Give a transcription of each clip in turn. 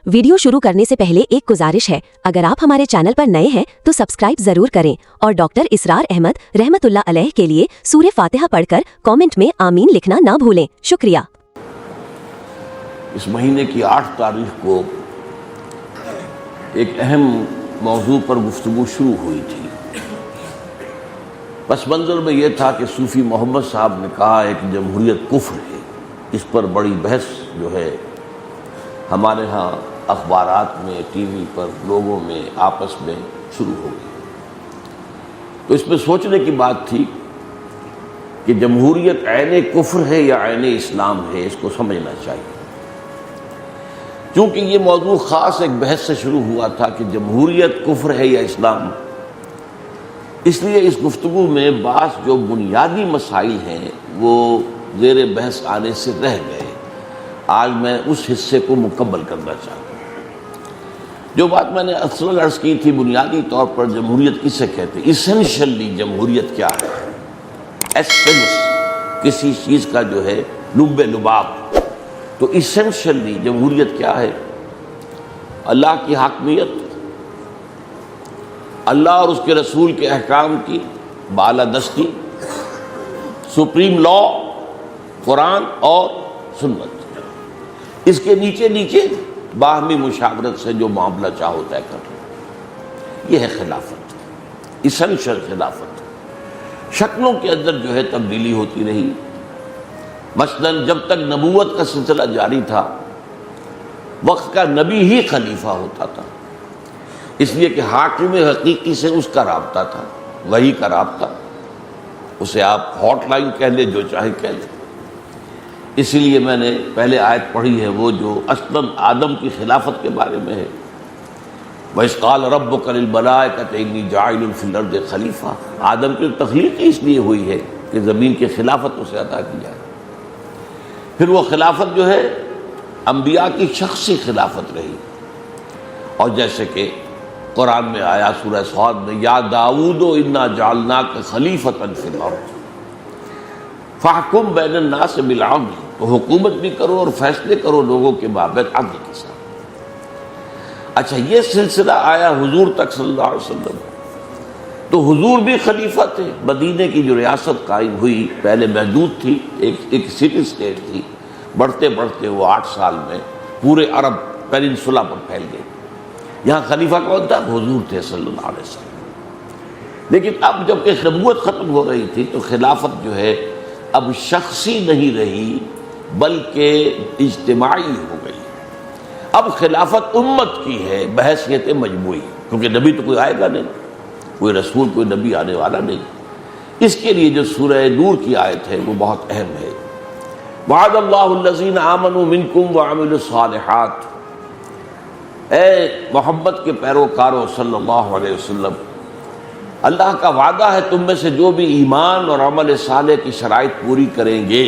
Video شروع کرنے سے پہلے ایک گزارش ہے، اگر آپ ہمارے چینل پر نئے ہیں تو سبسکرائب ضرور کریں اور ڈاکٹر اسرار احمد رحمت اللہ علیہ کے لیے سورہ فاتحہ پڑھ کر کامنٹ میں آمین لکھنا نہ بھولیں۔ شکریہ۔ اس مہینے کی 8 تاریخ کو ایک اہم موضوع پر گفتگو شروع ہوئی تھی۔ پس منظر میں یہ تھا کہ صوفی محمد صاحب نے کہا ہے کہ جمہوریت کفر ہے۔ اس پر بڑی بحث جو ہے ہمارے ہاں اخبارات میں، ٹی وی پر، لوگوں میں آپس میں شروع ہو گئی۔ تو اس میں سوچنے کی بات تھی کہ جمہوریت عین کفر ہے یا عین اسلام ہے، اس کو سمجھنا چاہیے۔ چونکہ یہ موضوع خاص ایک بحث سے شروع ہوا تھا کہ جمہوریت کفر ہے یا اسلام، اس لیے اس گفتگو میں بعض جو بنیادی مسائل ہیں وہ زیر بحث آنے سے رہ گئے۔ آج میں اس حصے کو مکمل کرنا چاہتا ہوں۔ جو بات میں نے اصل عرض کی تھی، بنیادی طور پر جمہوریت کسے کہتے ہیں، ایسنشلی جمہوریت کیا ہے، ایسنس کسی چیز کا جو ہے لب لباب، تو ایسنشلی جمہوریت کیا ہے؟ اللہ کی حاکمیت، اللہ اور اس کے رسول کے احکام کی بالادستی، سپریم لا قرآن اور سنت، اس کے نیچے نیچے باہمی مشاورت سے جو معاملہ چاہو طے کر، یہ ہے خلافت، ایسنشل خلافت۔ شکلوں کے اندر جو ہے تبدیلی ہوتی رہی۔ مثلا جب تک نبوت کا سلسلہ جاری تھا، وقت کا نبی ہی خلیفہ ہوتا تھا، اس لیے کہ حاکم حقیقی سے اس کا رابطہ تھا، وحی کا رابطہ، اسے آپ ہاٹ لائن کہہ لیں، جو چاہے کہہ لیں۔ اسی لیے میں نے پہلے آیت پڑھی ہے وہ جو اصلاً آدم کی خلافت کے بارے میں ہے، وَإِذْ قَالَ رَبُّكَ لِلْمَلَائِكَةِ إِنِّي جَاعِلٌ فِي الْأَرْضِ خَلِيفَةً۔ آدم کی تخلیق اس لیے ہوئی ہے کہ زمین کی خلافت اسے عطا کی جائے۔ پھر وہ خلافت جو ہے انبیاء کی شخصی خلافت رہی، اور جیسے کہ قرآن میں آیا سورہ صاد میں، یا داؤد انا جعلناک خلیفۃ فی الارض فاحکم بین الناس بالعدل، تو حکومت بھی کرو اور فیصلے کرو لوگوں کے مابین عدل کے ساتھ۔ اچھا، یہ سلسلہ آیا حضور تک صلی اللہ علیہ وسلم، تو حضور بھی خلیفہ تھے۔ مدینے کی جو ریاست قائم ہوئی پہلے محدود تھی، ایک سٹی اسٹیٹ تھی، بڑھتے بڑھتے وہ 8 سال میں پورے عرب پیننسولا پر پھیل گئی۔ یہاں خلیفہ کون تھا؟ حضور تھے صلی اللہ علیہ وسلم۔ لیکن اب جب کہ نبوت ختم ہو رہی تھی تو خلافت جو ہے اب شخصی نہیں رہی بلکہ اجتماعی ہو گئی۔ اب خلافت امت کی ہے بحیثیت مجموعی، کیونکہ نبی تو کوئی آئے گا نہیں، کوئی رسول، کوئی نبی آنے والا نہیں۔ اس کے لیے جو سورہ نور کی آیت ہے وہ بہت اہم ہے۔ وعد اللہ الذین آمنوا منکم وعملوا الصالحات، اے محمد کے پیروکاروں صلی اللہ علیہ وسلم، اللہ کا وعدہ ہے تم میں سے جو بھی ایمان اور عمل صالح کی شرائط پوری کریں گے،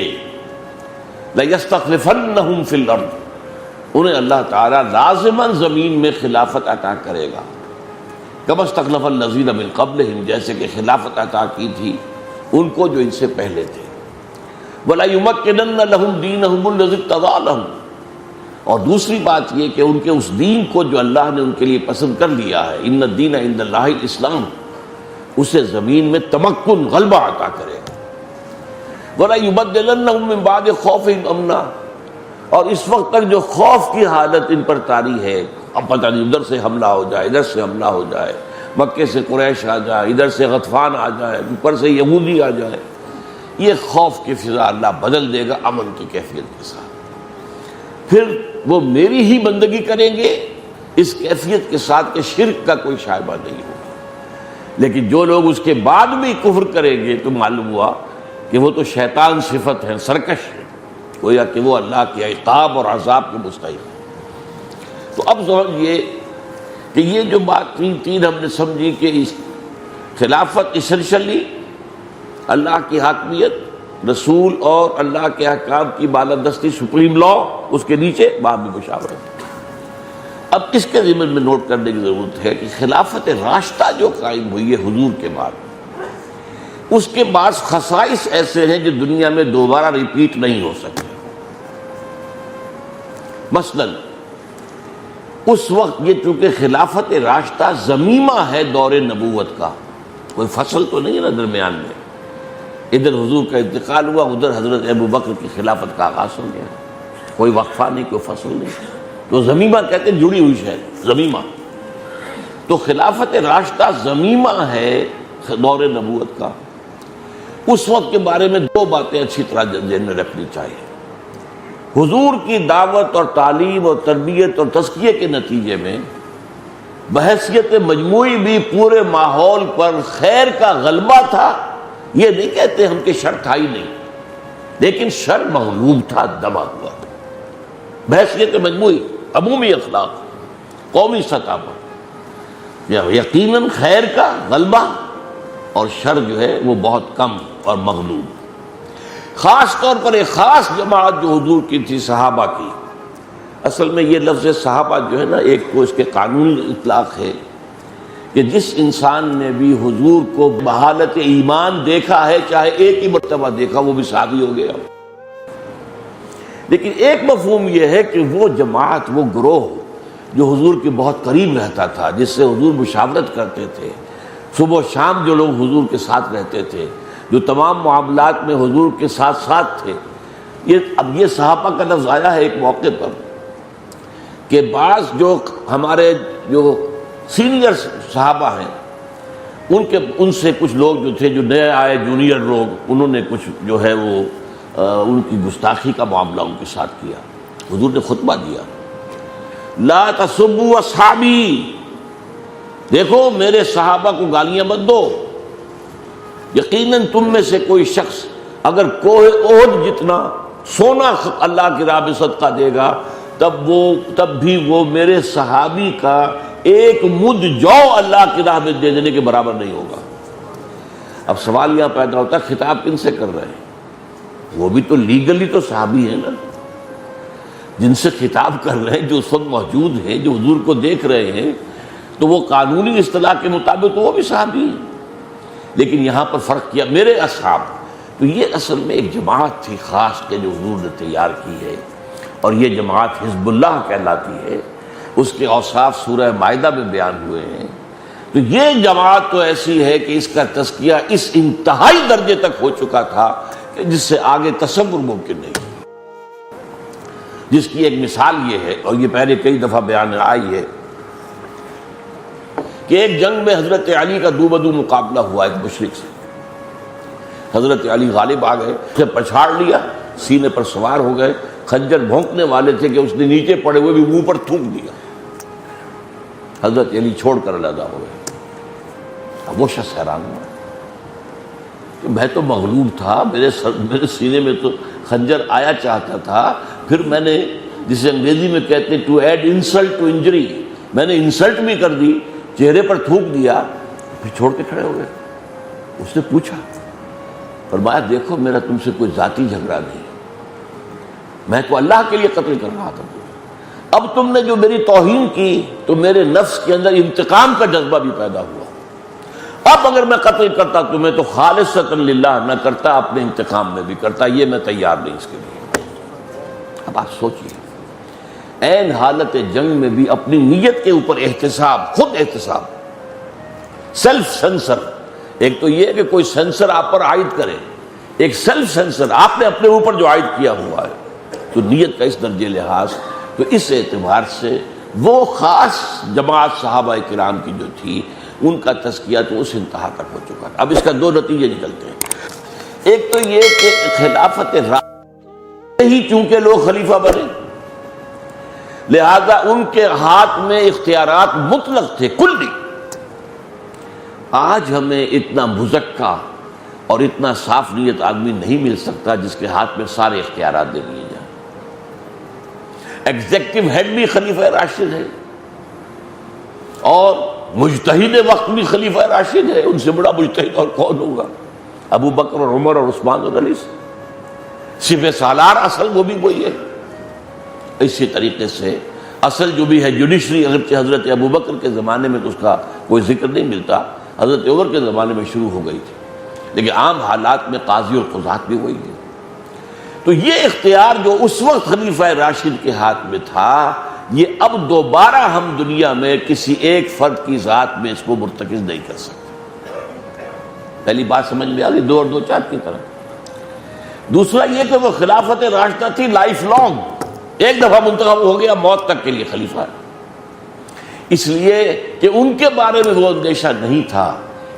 لَيَسْتَخْلِفَنَّهُمْ فِي الْأَرْضِ، انہیں اللہ تعالیٰ لازماً زمین میں خلافت عطا کرے گا، كَمَا اسْتَخْلَفَ الَّذِينَ مِن قَبْلِهِمْ، جیسے کہ خلافت عطا کی تھی ان کو جو ان سے پہلے تھے۔ وَلَيُمَكِّنَنَّ لَهُمْ دِينَهُمُ الَّذِي ارْتَضَىٰ لَهُمْ، اور دوسری بات یہ کہ ان کے اس دین کو جو اللہ نے ان کے لیے پسند کر لیا ہے، ان الدین عند اللہ الاسلام، اسے زمین میں تمکن، غلبہ عطا کرے گا۔ وَلَا يُبَدِّلَنَّهُم مِّن بَعْدِ خَوْفِهِمْ أَمْنًا، اور اس وقت تک جو خوف کی حالت ان پر طاری ہے، اب پتہ نہیں ادھر سے حملہ ہو جائے، ادھر سے حملہ ہو جائے، مکے سے قریش آ جائے، ادھر سے غطفان آ جائے، اوپر سے یہودی آ جائے، یہ خوف کی فضا اللہ بدل دے گا امن کی کیفیت کے ساتھ۔ پھر وہ میری ہی بندگی کریں گے اس کیفیت کے ساتھ کہ شرک کا کوئی شائبہ نہیں ہوگا۔ لیکن جو لوگ اس کے بعد بھی کفر کریں گے تو معلوم ہوا کہ وہ تو شیطان صفت ہے، سرکش ہے، گویا کہ وہ اللہ کے عقاب اور عذاب کے مستحق ہے۔ تو اب سمجھیے کہ یہ جو بات تین ہم نے سمجھی کہ اس خلافت ایسنشلی اللہ کی حاکمیت، رسول اور اللہ کے احکام کی بالادستی، سپریم لا، اس کے نیچے باہمی مشاورت۔ اب اس کے ضمن میں نوٹ کرنے کی ضرورت ہے کہ خلافت راشدہ جو قائم ہوئی ہے حضور کے بعد، اس کے بعض خصائص ایسے ہیں جو دنیا میں دوبارہ ریپیٹ نہیں ہو سکتے۔ مثلا اس وقت یہ چونکہ خلافت راشدہ ضمیمہ ہے دور نبوت کا، کوئی فصل تو نہیں ہے نا درمیان میں، ادھر حضور کا انتقال ہوا، ادھر حضرت ابوبکر کی خلافت کا آغاز ہو گیا، کوئی وقفہ نہیں، کوئی فصل نہیں، تو ضمیمہ کہتے ہیں جڑی ہوئی شے، ضمیمہ۔ تو خلافت راشدہ ضمیمہ ہے دور نبوت کا۔ اس وقت کے بارے میں دو باتیں اچھی طرح ذہن میں رکھنی چاہیے۔ حضور کی دعوت اور تعلیم اور تربیت اور تزکیے کے نتیجے میں بحیثیت مجموعی بھی پورے ماحول پر خیر کا غلبہ تھا۔ یہ نہیں کہتے ہم کہ شر تھا ہی نہیں، لیکن شر مغلوب تھا، دبا ہوا۔ بحیثیت مجموعی عمومی اخلاق قومی سطح پر یقیناً خیر کا غلبہ اور شر جو ہے وہ بہت کم اور مغلوب۔ خاص طور پر ایک خاص جماعت جو حضور کی تھی، صحابہ کی۔ اصل میں یہ لفظ صحابہ جو ہے نا، ایک تو اس کے قانونی اطلاق ہے کہ جس انسان نے بھی حضور کو بحالت ایمان دیکھا ہے، چاہے ایک ہی مرتبہ دیکھا، وہ بھی صحابی ہو گیا۔ لیکن ایک مفہوم یہ ہے کہ وہ جماعت، وہ گروہ جو حضور کے بہت قریب رہتا تھا، جس سے حضور مشاورت کرتے تھے، صبح و شام جو لوگ حضور کے ساتھ رہتے تھے، جو تمام معاملات میں حضور کے ساتھ ساتھ تھے۔ اب یہ صحابہ کا لفظ آیا ہے ایک موقع پر کہ بعض جو ہمارے جو سینئر صحابہ ہیں، ان سے کچھ لوگ جو تھے، جو نئے آئے جونیئر لوگ، انہوں نے کچھ جو ہے وہ ان کی گستاخی کا معاملہ ان کے ساتھ کیا۔ حضور نے خطبہ دیا، لا تسبوا اصحابی، دیکھو میرے صحابہ کو گالیاں مت دو، یقیناً تم میں سے کوئی شخص اگر کوہ احد جتنا سونا اللہ کی راہ میں صدقہ دے گا، تب بھی وہ میرے صحابی کا ایک مد جو اللہ کی راہ میں دے دینے کے برابر نہیں ہوگا۔ اب سوال یہاں پیدا ہوتا ہے، خطاب کن سے کر رہے ہیں؟ وہ بھی تو لیگلی تو صحابی ہیں نا، جن سے خطاب کر رہے ہیں، جو اس وقت موجود ہیں، جو حضور کو دیکھ رہے ہیں، تو وہ قانونی اصطلاح کے مطابق تو وہ بھی صحابی ہیں۔ لیکن یہاں پر فرق کیا، میرے اصحاب، تو یہ اصل میں ایک جماعت تھی خاص کے جو حضور نے تیار کی ہے، اور یہ جماعت حزب اللہ کہلاتی ہے۔ اس کے اوصاف سورہ مائدہ میں بیان ہوئے ہیں۔ تو یہ جماعت تو ایسی ہے کہ اس کا تزکیہ اس انتہائی درجے تک ہو چکا تھا کہ جس سے آگے تصور ممکن نہیں، جس کی ایک مثال یہ ہے، اور یہ پہلے کئی دفعہ بیان آئی ہے، کہ ایک جنگ میں حضرت علی کا دو بدو مقابلہ ہوا ایک مشرک سے۔ حضرت علی غالب آ گئے، اسے پچھاڑ لیا، سینے پر سوار ہو گئے، خنجر بھونکنے والے تھے کہ اس نے نیچے پڑے ہوئے بھی منہ پر تھوک دیا۔ حضرت علی چھوڑ کر علیحدہ ہو گئے۔ اب وہ شخص حیران ہوا کہ میں تو مغلوب تھا، میرے سینے میں تو خنجر آیا چاہتا تھا، پھر میں نے، جسے انگریزی میں کہتے ہیں to add insult to injury, میں نے انسلٹ بھی کر دی، چہرے پر تھوک دیا، پھر چھوڑ کے کھڑے ہو گئے۔ اس نے پوچھا، فرمایا دیکھو میرا تم سے کوئی ذاتی جھگڑا نہیں، میں تو اللہ کے لیے قتل کر رہا تھا، اب تم نے جو میری توہین کی تو میرے نفس کے اندر انتقام کا جذبہ بھی پیدا ہوا، اب اگر میں قتل کرتا تمہیں تو خالصۃ للہ نہ کرتا، اپنے انتقام میں بھی کرتا، یہ میں تیار نہیں اس کے لیے۔ اب آپ سوچئے، عین حالت جنگ میں بھی اپنی نیت کے اوپر احتساب، خود احتساب، سیلف سینسر۔ ایک تو یہ کہ کوئی سینسر آپ پر عائد کرے، ایک سیلف سینسر، آپ نے اپنے اوپر جو عائد کیا ہوا ہے، تو نیت کا اس درجے لحاظ، تو اس اعتبار سے وہ خاص جماعت صحابہ کرام کی جو تھی، ان کا تزکیہ تو اس انتہا تک ہو چکا تھا۔ اب اس کا دو نتیجے نکلتے ہیں، ایک تو یہ کہ خلافت راشدہ ہی چونکہ لوگ خلیفہ بنے، لہذا ان کے ہاتھ میں اختیارات مطلق تھے، کلی۔ آج ہمیں اتنا مزکا اور اتنا صاف نیت آدمی نہیں مل سکتا جس کے ہاتھ میں سارے اختیارات دے دیے جائیں۔ ایگزیکٹو ہیڈ بھی خلیفہ راشد ہے، اور مجتہد وقت بھی خلیفہ راشد ہے، ان سے بڑا مجتہد اور کون ہوگا؟ ابو بکر اور عمر اور عثمان اور علی۔ صفِ سالار اصل وہ بھی وہی ہے۔ اسی طریقے سے اصل جو بھی ہے جوڈیشری، اگرچہ حضرت ابو بکر کے زمانے میں تو اس کا کوئی ذکر نہیں ملتا، حضرت عمر کے زمانے میں شروع ہو گئی تھی، لیکن عام حالات میں قاضی اور قضات بھی وہی ہے۔ تو یہ اختیار جو اس وقت خلیفہ راشد کے ہاتھ میں تھا، یہ اب دوبارہ ہم دنیا میں کسی ایک فرد کی ذات میں اس کو مرتکز نہیں کر سکتے۔ پہلی بات سمجھ میں آ گئی، 2 اور 2 4 کی طرح۔ دوسرا یہ کہ وہ خلافت راشدہ تھی لائف لانگ، ایک دفعہ منتخب ہو گیا موت تک کے لیے خلیفہ ہے، اس لیے کہ ان کے بارے میں وہ اندیشہ نہیں تھا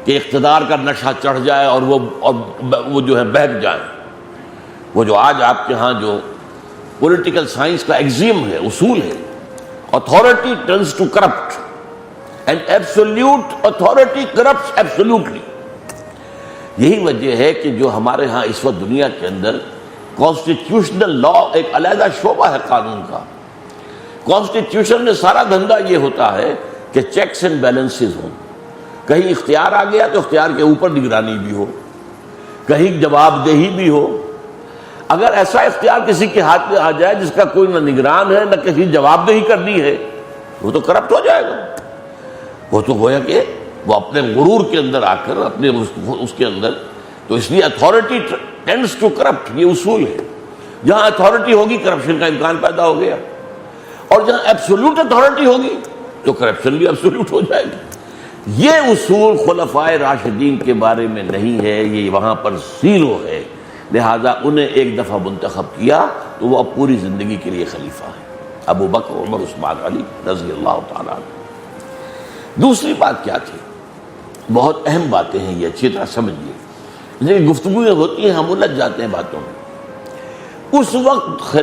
کہ اقتدار کا نشہ چڑھ جائے اور وہ جو ہے بہک جائے۔ وہ جو آج آپ کے ہاں جو پولیٹیکل سائنس کا ایگزیم ہے، اصول ہے، authority turns to corrupt and absolute authority corrupts absolutely۔ یہی وجہ ہے کہ جو ہمارے ہاں اس وقت دنیا کے اندر کانسٹیٹیوشنل لا ایک علیحدہ شعبہ ہے قانون کا۔ کانسٹیٹیوشن میں سارا دھندا یہ ہوتا ہے کہ چیکس اینڈ بیلنسز ہوں، کہیں اختیار آ گیا تو اختیار کے اوپر نگرانی بھی ہو، کہیں جواب دہی بھی ہو۔ اگر ایسا اختیار کسی کے ہاتھ میں آ جائے جس کا کوئی نہ نگران ہے نہ کسی جواب دہی کرنی ہے، وہ تو کرپٹ ہو جائے گا۔ وہ تو گویا کہ وہ اپنے غرور کے اندر آ کر اپنے اس کے اندر، تو اس لیے اتھارٹی ٹینڈس ٹو کرپٹ، یہ اصول ہے۔ جہاں اتھارٹی ہوگی کرپشن کا امکان پیدا ہو گیا، اور جہاں ایبسولوٹ اتھارٹی ہوگی تو کرپشن بھی ایبسولوٹ ہو جائے گی۔ یہ اصول خلفائے راشدین کے بارے میں نہیں ہے، یہ وہاں پر زیرو ہے، لہذا انہیں ایک دفعہ منتخب کیا تو وہ اب پوری زندگی کے لیے خلیفہ ہے، ابو بکر، عمر، عثمان، علی رضی اللہ تعالیٰ عنہ۔ دوسری بات کیا تھی؟ بہت اہم باتیں ہیں یہ، اچھی طرح سمجھیے، لیکن گفتگویں ہوتی ہیں ہم الجھ جاتے ہیں باتوں میں۔ اس وقت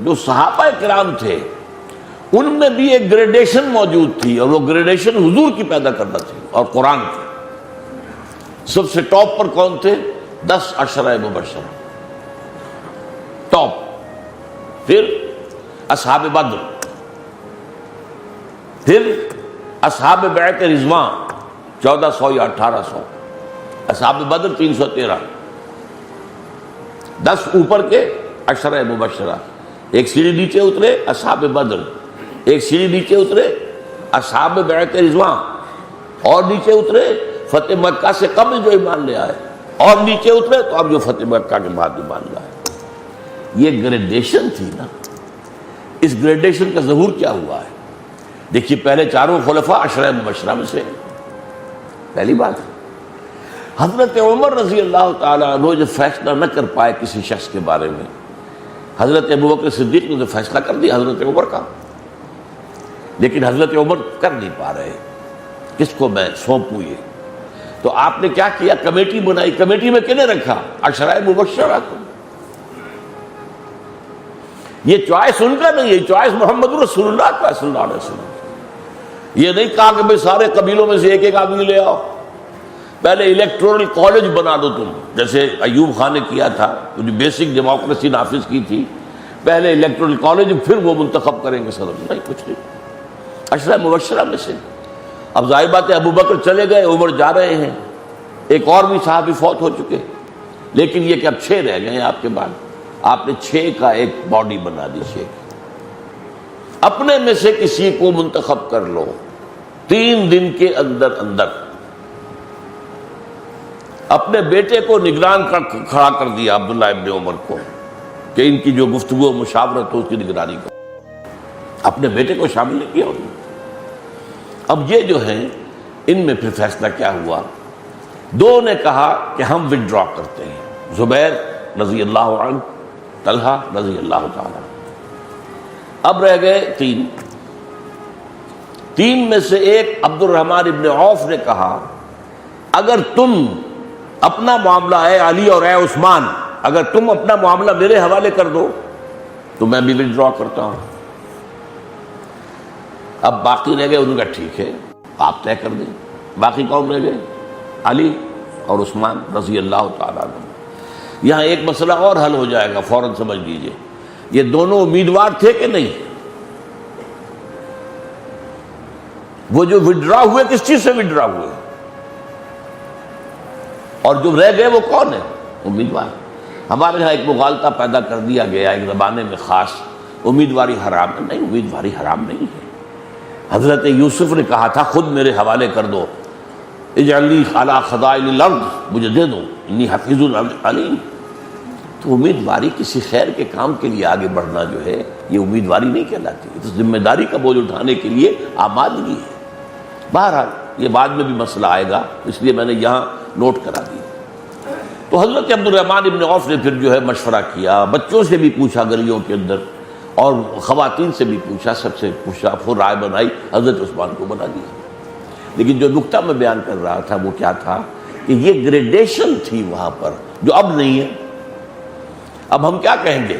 جو صحابہ کرام تھے ان میں بھی ایک گریڈیشن موجود تھی، اور وہ گریڈیشن حضور کی پیدا کرنا تھی اور قرآن کی۔ سب سے ٹاپ پر کون تھے؟ 10 عشرہ مبشرہ ٹاپ، پھر اصحاب بدر، پھر اصحاب بیعت رضوان 1400 یا 1800، اصحاب بدر 313، 10 اوپر کے عشرہ مبشرہ۔ ایک سیڑھی نیچے اترے اصحاب بدر، ایک سیڑھی نیچے اترے اصحاب بیعت رضوان، اور نیچے اترے فتح مکہ سے قبل جو ایمان لے آئے، اور نیچے اترے تو اب جو فتح مکہ کے بعد ایمان لائے۔ یہ گریڈیشن تھی نا۔ اس گریڈیشن کا ظہور کیا ہوا ہے؟ دیکھیے، پہلے چاروں خلفاء عشرہ مبشرہ میں سے، پہلی بات حضرت عمر رضی اللہ تعالیٰ عنہ جو فیصلہ نہ کر پائے کسی شخص کے بارے میں، حضرت ابوبکر صدیق نے تو فیصلہ کر دیا حضرت عمر کا، لیکن حضرت عمر کر نہیں پا رہے، کس کو میں سونپوں یہ؟ تو آپ نے کیا کیا؟ کمیٹی بنائی۔ کمیٹی میں کنے رکھا؟ عشرہ مبشرہ کو۔ یہ چوائس ان کا نہیں ہے، چوائس محمد رسول اللہ کا صلی اللہ علیہ وسلم۔ یہ نہیں کہا کہ بھائی سارے قبیلوں میں سے ایک ایک آدمی لے آؤ، پہلے الیکٹورل کالج بنا دو تم، جیسے ایوب خان نے کیا تھا، جو بیسک ڈیموکریسی نافذ کی تھی، پہلے الیکٹورل کالج پھر وہ منتخب کریں گے صدر۔ نہیں، کچھ نہیں، عشرہ مبشرہ میں سے۔ اب ظاہر بات ہے ابو بکر چلے گئے، عمر جا رہے ہیں، ایک اور بھی صحابی فوت ہو چکے، لیکن یہ کہ اب 6 رہ گئے ہیں آپ کے بعد۔ آپ نے 6 کا ایک باڈی بنا دی، 6 اپنے میں سے کسی کو منتخب کر لو 3 دن کے اندر اندر۔ اپنے بیٹے کو نگران کھڑا کر دیا عبداللہ ابن عمر کو کہ ان کی جو گفتگو مشاورت ہو اس کی نگرانی کرو، اپنے بیٹے کو شامل نہیں کیا انہوں نے۔ اب یہ جو ہیں ان میں پھر فیصلہ کیا ہوا؟ 2 نے کہا کہ ہم وڈرا کرتے ہیں، زبیر رضی اللہ عنہ، طلحہ رضی اللہ تعالی۔ اب رہ گئے 3 میں سے ایک عبد الرحمن ابن عوف نے کہا اگر تم اپنا معاملہ اے علی اور اے عثمان، اگر تم اپنا معاملہ میرے حوالے کر دو تو میں بھی وڈرا کرتا ہوں۔ اب باقی رہ گئے، انہوں نے کہا ٹھیک ہے آپ طے کر دیں۔ باقی کون رہ گئے؟ علی اور عثمان رضی اللہ تعالیٰ عنہ۔ یہاں ایک مسئلہ اور حل ہو جائے گا، فوراً سمجھ لیجئے، یہ دونوں امیدوار تھے کہ نہیں؟ وہ جو وڈرا ہوئے کس چیز سے وڈرا ہوئے؟ اور جو رہ گئے وہ کون ہے؟ امیدوار۔ ہمارے یہاں ایک مغالطہ پیدا کر دیا گیا ایک زمانے میں خاص، امیدواری حرام ہے۔ نہیں، امیدواری حرام نہیں ہے۔ حضرت یوسف نے کہا تھا خود میرے حوالے کر دو، اجعل لی علی خزائن الارض، مجھے دے دو، انی حفیظ علیم۔ تو امیدواری کسی خیر کے کام کے لیے آگے بڑھنا جو ہے یہ امیدواری نہیں کہلاتی، یہ تو ذمہ داری کا بوجھ اٹھانے کے لیے آمادگی ہے۔ بہرحال یہ بعد میں بھی مسئلہ آئے گا، اس لیے میں نے یہاں نوٹ کرا دیا۔ تو حضرت عبد الرحمن ابن عوف نے پھر جو ہے مشورہ کیا، بچوں سے بھی پوچھا گلیوں کے اندر، اور خواتین سے بھی پوچھا، سب سے پوچھا، پھر رائے بنائی، حضرت عثمان کو بنا دیا۔ لیکن جو نقطہ میں بیان کر رہا تھا وہ کیا تھا کہ یہ گریڈیشن تھی وہاں پر جو اب نہیں ہے۔ اب ہم کیا کہیں گے؟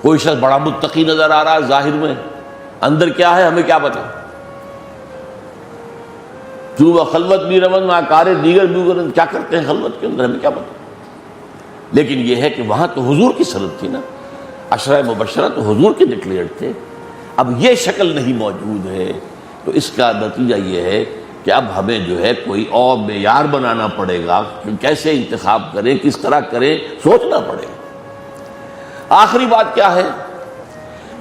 کوئی شخص بڑا متقی نظر آ رہا ہے ظاہر میں، اندر کیا ہے ہمیں کیا پتا؟ جو خلوت بھی رون میں کارے دیگر بھی کیا کرتے ہیں خلوت کے اندر ہمیں کیا پتا؟ لیکن یہ ہے کہ وہاں تو حضور کی سنت تھی نا، عشرہ مبشرہ تو حضور کے ڈکلیئرڈ تھے۔ اب یہ شکل نہیں موجود ہے تو اس کا نتیجہ یہ ہے کہ اب ہمیں جو ہے کوئی اور معیار بنانا پڑے گا کہ کیسے انتخاب کریں، کس طرح کریں، سوچنا پڑے گا۔ آخری بات کیا ہے؟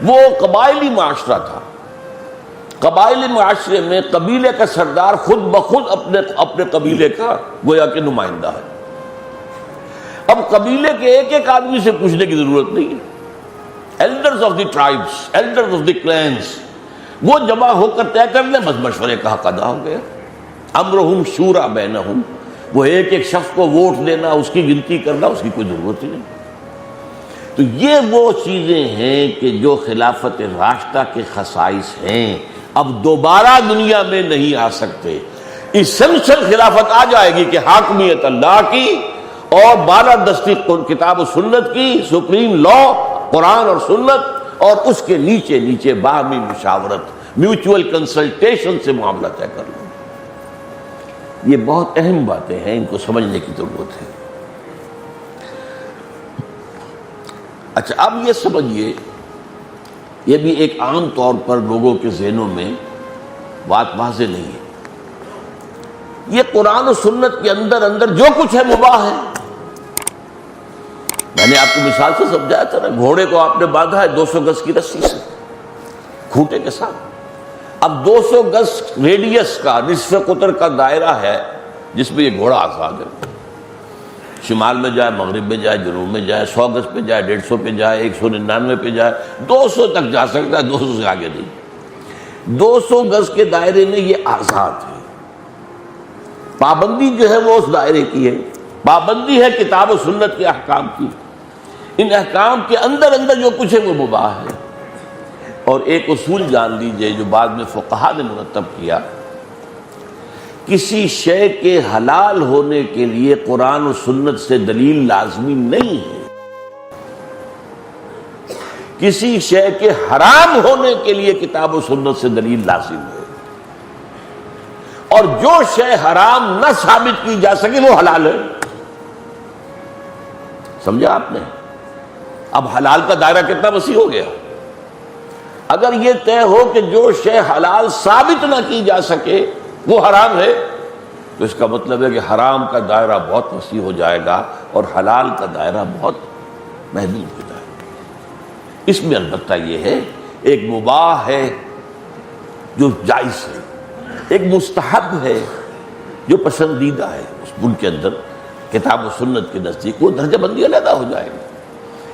وہ قبائلی معاشرہ تھا، قبائلی معاشرے میں قبیلے کا سردار خود بخود اپنے قبیلے کا گویا کہ نمائندہ ہے۔ اب قبیلے کے ایک ایک آدمی سے پوچھنے کی ضرورت نہیں ہے، elders of the tribes, elders of the clans, وہ جمع ہو کر طے کر لیں، بس مشورے کا حق ادا ہو گیا۔ امرہم شورا بینہم، وہ ایک ایک شخص کو ووٹ دینا، اس کی گنتی کرنا، اس کی کوئی ضرورت ہی نہیں۔ تو یہ وہ چیزیں ہیں کہ جو خلافت راشدہ کے خصائص ہیں، اب دوبارہ دنیا میں نہیں آ سکتے۔ اسنشل خلافت آ جائے گی کہ حاکمیت اللہ کی اور بالادستی کتاب و سنت کی، سپریم لا قرآن اور سنت، اور اس کے نیچے نیچے باہمی مشاورت، میوچول کنسلٹیشن سے معاملہ طے کر لو۔ یہ بہت اہم باتیں ہیں، ان کو سمجھنے کی ضرورت ہے۔ اچھا اب یہ سمجھیے، یہ بھی ایک عام طور پر لوگوں کے ذہنوں میں بات واضح نہیں ہے، یہ قرآن و سنت کے اندر اندر جو کچھ ہے مباح ہے۔ میں نے آپ کو مثال سے سمجھایا تھا نا، گھوڑے کو آپ نے باندھا ہے 200 گز کی رسی سے، کھوٹے کے ساتھ۔ اب 200 گز ریڈیس کا، نصف قطر کا دائرہ ہے جس میں یہ گھوڑا آزاد ہے، شمال میں جائے، مغرب میں جائے، جنوب میں جائے، 100 گز پہ جائے، 150 پہ جائے، 199 پہ جائے، 200 تک جا سکتا ہے، 200 سے آگے نہیں۔ 200 گز کے دائرے میں یہ آزاد ہے۔ پابندی جو ہے وہ اس دائرے کی ہے، پابندی ہے کتاب و سنت کے احکام کی۔ ان احکام کے اندر اندر جو کچھ ہے وہ مباح ہے۔ اور ایک اصول جان لیجئے جو بعد میں فقہا نے مرتب کیا، کسی شے کے حلال ہونے کے لیے قرآن و سنت سے دلیل لازمی نہیں ہے، کسی شے کے حرام ہونے کے لیے کتاب و سنت سے دلیل لازم ہے، اور جو شے حرام نہ ثابت کی جا سکے وہ حلال ہے۔ سمجھا آپ نے؟ اب حلال کا دائرہ کتنا وسیع ہو گیا۔ اگر یہ طے ہو کہ جو شے حلال ثابت نہ کی جا سکے وہ حرام ہے، تو اس کا مطلب ہے کہ حرام کا دائرہ بہت وسیع ہو جائے گا اور حلال کا دائرہ بہت محدود ہو جائے گا۔ اس میں البتہ یہ ہے، ایک مباح ہے جو جائز ہے، ایک مستحب ہے جو پسندیدہ ہے، اس ان کے اندر کتاب و سنت کے نزدیک وہ درجہ بندی علیحدہ ہو جائے گی۔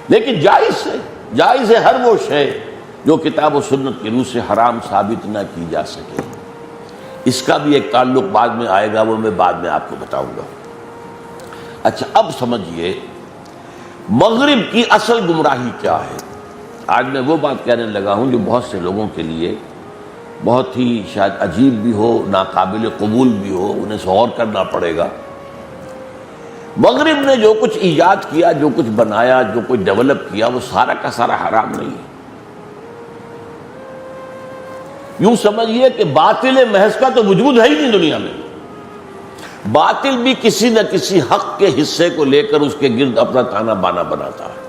لیکن جائز ہے، جائز ہے ہر وہ شے جو کتاب و سنت کی روح سے حرام ثابت نہ کی جا سکے۔ اس کا بھی ایک تعلق بعد میں آئے گا، وہ میں بعد میں آپ کو بتاؤں گا۔ اچھا اب سمجھیے مغرب کی اصل گمراہی کیا ہے۔ آج میں وہ بات کہنے لگا ہوں جو بہت سے لوگوں کے لیے بہت ہی شاید عجیب بھی ہو، ناقابل قبول بھی ہو، انہیں غور کرنا پڑے گا۔ مغرب نے جو کچھ ایجاد کیا، جو کچھ بنایا، جو کچھ ڈیولپ کیا، وہ سارا کا سارا حرام نہیں ہے۔ یوں سمجھیے کہ باطل محض کا تو وجود ہے ہی نہیں دنیا میں، باطل بھی کسی نہ کسی حق کے حصے کو لے کر اس کے گرد اپنا تانا بانا بناتا ہے،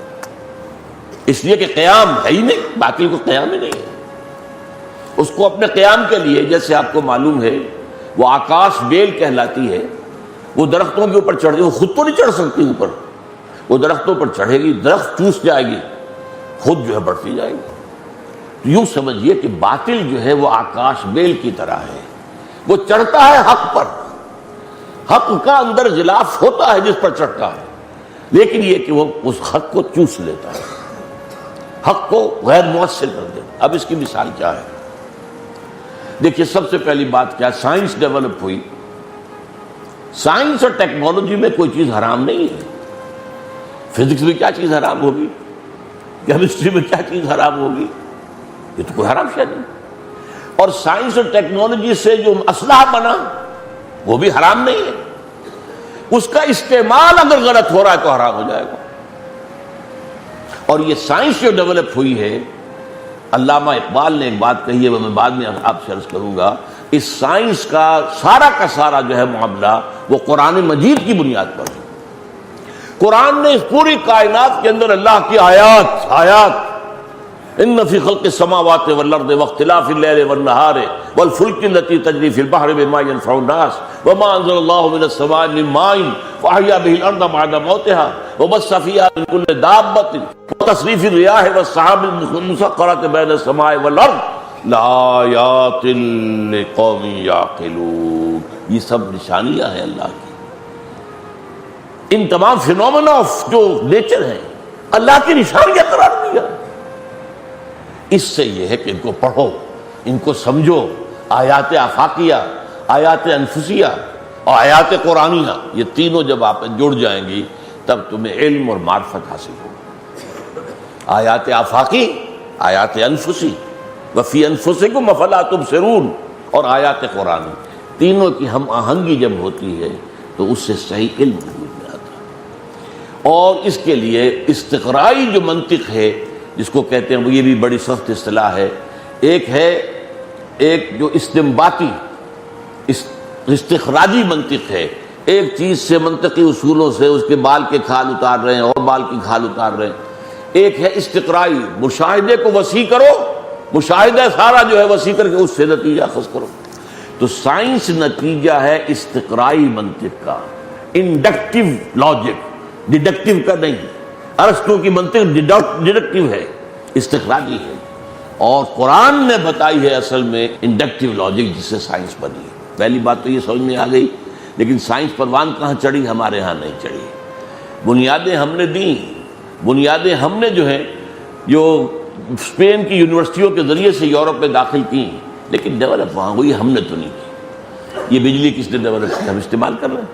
اس لیے کہ قیام ہے ہی نہیں، باطل کو قیام ہی نہیں ہے۔ اس کو اپنے قیام کے لیے، جیسے آپ کو معلوم ہے وہ آکاش بیل کہلاتی ہے، وہ درختوں کے اوپر چڑھ، وہ خود تو نہیں چڑھ سکتی اوپر، وہ درختوں پر چڑھے گی، درخت چوس جائے گی، خود جو ہے بڑھتی جائے گی۔ یوں سمجھیے کہ باطل جو ہے وہ آکاش بیل کی طرح ہے، وہ چڑھتا ہے حق پر، حق کا اندر غلاف ہوتا ہے جس پر چڑھتا ہے، لیکن یہ کہ وہ اس حق کو چوس لیتا ہے، حق کو غیر مؤثر کر دیتا۔ اب اس کی مثال کیا ہے؟ دیکھیے سب سے پہلی بات کیا، سائنس ڈیولپ ہوئی، سائنس اور ٹیکنالوجی میں کوئی چیز حرام نہیں ہے۔ فزکس میں کیا چیز حرام ہوگی؟ کیمسٹری میں کیا چیز حرام ہوگی؟ یہ تو کوئی حرام شے نہیں۔ اور سائنس اور ٹیکنالوجی سے جو اسلحہ بنا وہ بھی حرام نہیں ہے، اس کا استعمال اگر غلط ہو رہا ہے تو حرام ہو جائے گا۔ اور یہ سائنس جو ڈیولپ ہوئی ہے، علامہ اقبال نے ایک بات کہی ہے، وہ میں بعد میں آپ سے عرض کروں گا، اس سائنس کا سارا جو ہے معاملہ وہ قرآن مجید کی بنیاد پر ہے۔ قرآن نے اس پوری کائنات کے اندر اللہ کی آیات ان فی خلق السماوات والارض واختلاف اللیل والنہار والفلک التي تجری فی البحر بما ينفع الناس وما انزل اللہ من السماء من ماء فاحیا به الارض بعد موتها وبث فیہا من کل دابۃ وتصریف الرياح والسحاب المسخرۃ بین السماء والارض لآیات لقوم یعقلون۔ یہ سب نشانیاں ہیں اللہ کی، ان تمام فینومینا آف جو نیچر ہیں اللہ کی نشانیاں قرار دیا۔ اس سے یہ ہے کہ ان کو پڑھو، ان کو سمجھو، آیات آفاقیہ، آیات انفسیہ اور آیات قرآنیہ، یہ تینوں جب آپ جڑ جائیں گی تب تمہیں علم اور معرفت حاصل ہوگی۔ آیات آفاقی، آیات انفسی، وفی انفسکم افلا تبصرون، اور آیات قرآنی، تینوں کی ہم آہنگی جب ہوتی ہے تو اس سے صحیح علم وجود میں آتا ہے۔ اور اس کے لیے استقرائی جو منطق ہے جس کو کہتے ہیں، وہ یہ بھی بڑی سخت اصطلاح ہے، ایک جو استنباطی استخراجی منطق ہے، ایک چیز سے منطقی اصولوں سے اس کے بال کے کھال اتار رہے ہیں اور بال کی کھال اتار رہے ہیں۔ ایک ہے استقرائی، مشاہدے کو وسیع کرو، مشاہدہ سارا جو ہے وسیع کر کے اس سے نتیجہ اخذ کرو۔ تو سائنس نتیجہ ہے استقرائی منطق کا، انڈکٹیو لاجک، ڈیڈکٹیو کا نہیں۔ ارسطو کی منطق ڈیڈکٹیو ہے، استخراجی ہے، اور قرآن نے بتائی ہے اصل میں انڈکٹیو لاجک، جس سے سائنس بنی ہے۔ پہلی بات تو یہ سمجھ میں آ گئی، لیکن سائنس پروان کہاں چڑھی؟ ہمارے ہاں نہیں چڑھی۔ بنیادیں ہم نے دیں، بنیادیں ہم نے جو ہے جو اسپین کی یونیورسٹیوں کے ذریعے سے یورپ میں داخل کی، لیکن ڈیولپ وہاں ہوئی، ہم نے تو نہیں کی۔ یہ بجلی کس نے ڈیولپ کی؟ ہم استعمال کر رہے ہیں۔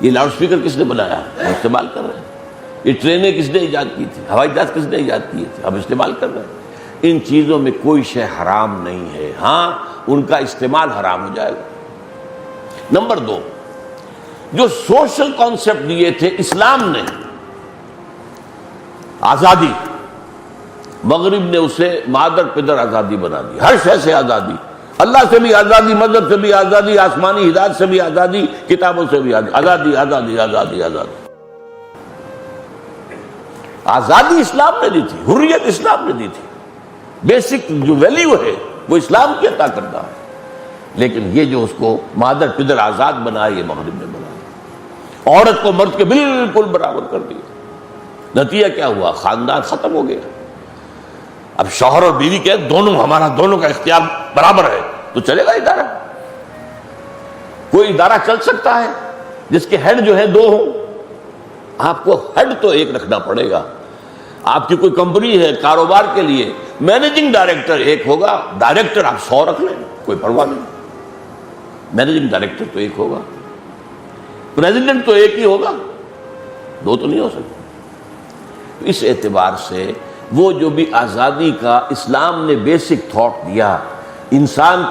یہ لاؤڈ اسپیکر کس نے بنایا؟ ہم استعمال کر رہے ہیں۔ یہ ٹرینیں کس نے ایجاد کی تھی؟ ہوائی جہاز کس نے ایجاد کیے تھے؟ ہم استعمال کر رہے ہیں۔ ان چیزوں میں کوئی شے حرام نہیں ہے، ہاں ان کا استعمال حرام ہو جائے گا۔ نمبر 2، جو سوشل کانسیپٹ دیے تھے اسلام نے، آزادی، مغرب نے اسے مادر پدر آزادی بنا دی، ہر شے سے آزادی، اللہ سے بھی آزادی، مذہب سے بھی آزادی، آسمانی ہدایت سے بھی آزادی، کتابوں سے بھی آزادی، آزادی آزادی آزادی۔ آزادی اسلام نے دی تھی، حریت اسلام نے دی تھی، بیسک جو ویلیو ہے وہ اسلام کی عطا کردہ ہے، لیکن یہ جو اس کو مادر پدر آزاد بنایا، یہ مغرب نے بنایا، عورت کو مرد کے بالکل برابر کر دیا۔ نتیجہ کیا ہوا؟ خاندان ختم ہو گیا۔ اب شوہر اور بیوی کے ہمارا دونوں کا اختیار برابر ہے تو چلے گا ادارہ؟ کوئی ادارہ چل سکتا ہے جس کے ہیڈ جو ہے 2 ہوں؟ آپ کو ہیڈ تو ایک رکھنا پڑے گا۔ آپ کی کوئی کمپنی ہے کاروبار کے لیے، مینیجنگ ڈائریکٹر ایک ہوگا، ڈائریکٹر آپ 100 رکھ لیں، کوئی پرواہ نہیں، مینیجنگ ڈائریکٹر تو ایک ہوگا، پریزیڈنٹ تو ایک ہی ہوگا، 2 تو نہیں ہو سکتے۔ اس اعتبار سے وہ جو بھی آزادی کا اسلام نے بیسک تھاٹ دیا، انسان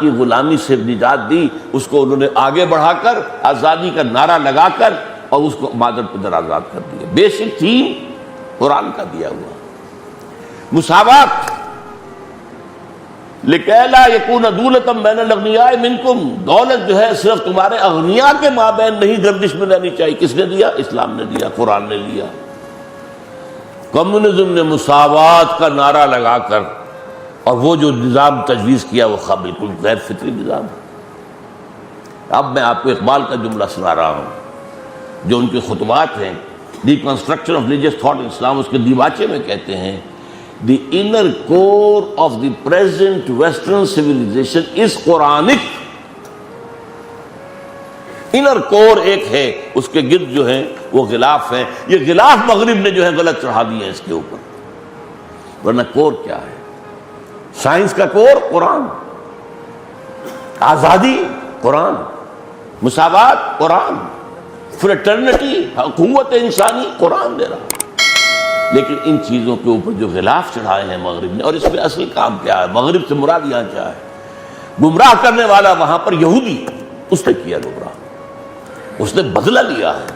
کی غلامی سے نجات دی، اس کو انہوں نے آگے بڑھا کر آزادی کا نعرہ لگا کر اور اس کو مادر پدر آزاد کر دیا۔ بیسک تھیم قرآن کا دیا ہوا مساوات، لِكَيْ لَا يَكُونَ دُولَةً بَيْنَ الْأَغْنِيَاءِ مِنْكُمْ، دولت جو ہے صرف تمہارے اغنیاء کے مابین نہیں گردش میں رہنی چاہیے۔ کس نے دیا؟ اسلام نے دیا، قرآن نے دیا۔ کمیونزم نے مساوات کا نعرہ لگا کر اور وہ جو نظام تجویز کیا وہ بالکل غیر فطری نظام ہے۔ اب میں آپ کو اقبال کا جملہ سنا رہا ہوں جو ان کے خطبات ہیں، the construction of religious thought in Islam, اس کے دیباچے میں کہتے ہیں the inner core of the present Western civilization is Quranic. Inner core ایک ہے، اس کے گرد جو ہے وہ غلاف ہیں. یہ غلاف مغرب نے جو ہے غلط چڑھا دیے ہیں اس کے اوپر، ورنہ کور کیا ہے؟ سائنس کا کور قرآن، آزادی قرآن، مساوات قرآن، فریٹرنٹی قوت انسانی قرآن دے رہا. لیکن ان چیزوں کے اوپر جو غلاف چڑھائے ہیں مغرب نے، اور اس میں اصل کام کیا ہے؟ مغرب سے مراد یہاں کیا ہے؟ گمراہ کرنے والا وہاں پر یہودی، اس نے کیا گمراہ، اس نے بدلہ لیا ہے.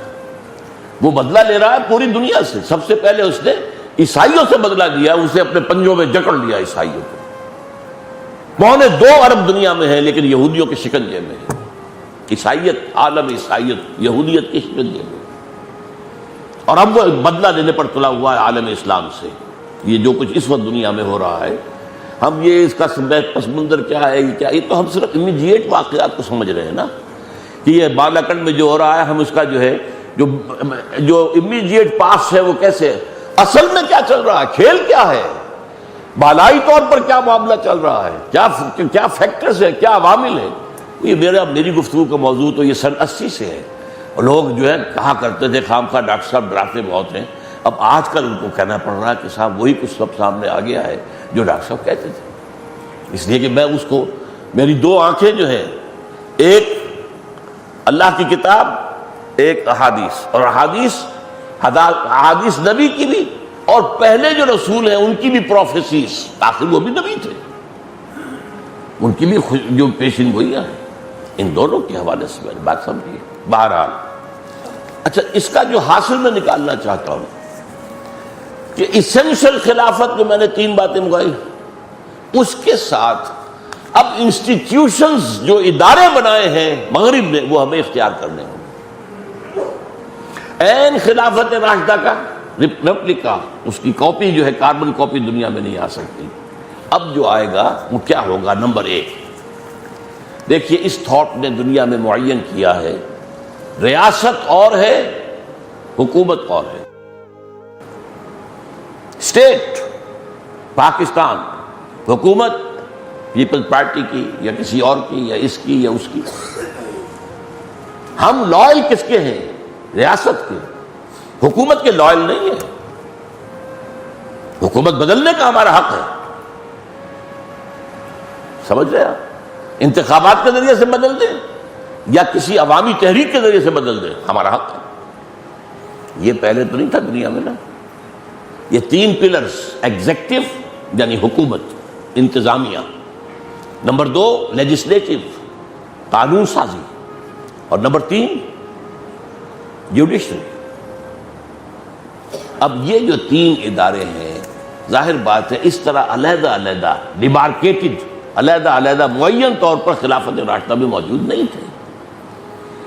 وہ بدلہ لے رہا ہے پوری دنیا سے. سب سے پہلے اس نے عیسائیوں سے بدلہ لیا، اسے اپنے پنجوں میں جکڑ لیا عیسائیوں کو. 2.25 ارب دنیا میں ہے لیکن یہودیوں کے شکنجے میں ہے. عیسائیت، عالم عیسائیت یہودیت کے شکنجے میں، اور اب وہ بدلہ لینے پر تلا ہوا ہے عالم اسلام سے. یہ جو کچھ اس وقت دنیا میں ہو رہا ہے، ہم یہ اس کا پس منظر کیا ہے، یہ تو ہم صرف امیڈیٹ واقعات کو سمجھ رہے ہیں نا، کہ یہ بالاکنڈ میں جو ہو رہا ہے، ہم اس کا جو ہے جو امیڈیٹ پاس ہے وہ کیسے، اصل میں کیا چل رہا ہے، کھیل کیا ہے، بالائی طور پر کیا معاملہ چل رہا ہے، کیا فیکٹرز ہیں، کیا عوامل ہیں. یہ میری گفتگو کا موضوع تو یہ سن 80 سے ہے. اور لوگ جو ہے کہا کرتے تھے خام خواہ ڈاکٹر صاحب ڈراتے بہت ہیں. اب آج کل ان کو کہنا پڑ رہا ہے کہ صاحب وہی کچھ سب سامنے آ گیا ہے جو ڈاکٹر صاحب کہتے تھے. اس لیے کہ میں اس کو، میری 2 آنکھیں جو ہیں، ایک اللہ کی کتاب، ایک احادیث، اور احادیث نبی کی بھی، اور پہلے جو رسول ہیں ان کی بھی پروفیسیز، آخر وہ بھی نبی تھے، ان کی بھی جو پیشین گوئیاں ہیں، ان دونوں کے حوالے سے میں نے بات سمجھی. بہرحال اچھا، اس کا جو حاصل میں نکالنا چاہتا ہوں کہ اسینشل خلافت جو میں نے 3 باتیں مگائی، اس کے ساتھ اب انسٹیٹیوشنز جو ادارے بنائے ہیں مغرب نے، وہ ہمیں اختیار کرنے ہوں. این خلافت راشدہ کا ریپلکا، اس کی کاپی جو ہے، کاربن کاپی دنیا میں نہیں آ سکتی. اب جو آئے گا وہ کیا ہوگا؟ نمبر 1 دیکھیے، اس تھاٹ نے دنیا میں معین کیا ہے، ریاست اور ہے، حکومت اور ہے. اسٹیٹ پاکستان، حکومت پیپلز پارٹی کی یا کسی اور کی یا اس کی یا اس کی. ہم لائل کس کے ہیں؟ ریاست کے. حکومت کے لائل نہیں ہے. حکومت بدلنے کا ہمارا حق ہے. سمجھ رہے آپ؟ انتخابات کے ذریعے سے بدل دیں یا کسی عوامی تحریک کے ذریعے سے بدل دیں، ہمارا حق ہے. یہ پہلے تو نہیں تھا دنیا میں نا. یہ 3 پلرز، ایگزیکٹو یعنی حکومت، انتظامیہ، نمبر 2 لیجسلیٹو قانون سازی، اور نمبر 3 جوڈیشری. اب یہ جو 3 ادارے ہیں، ظاہر بات ہے اس طرح علیحدہ علیحدہ ڈیمارکیٹڈ، علیحدہ علیحدہ معین طور پر خلافت راشدہ میں موجود نہیں تھے.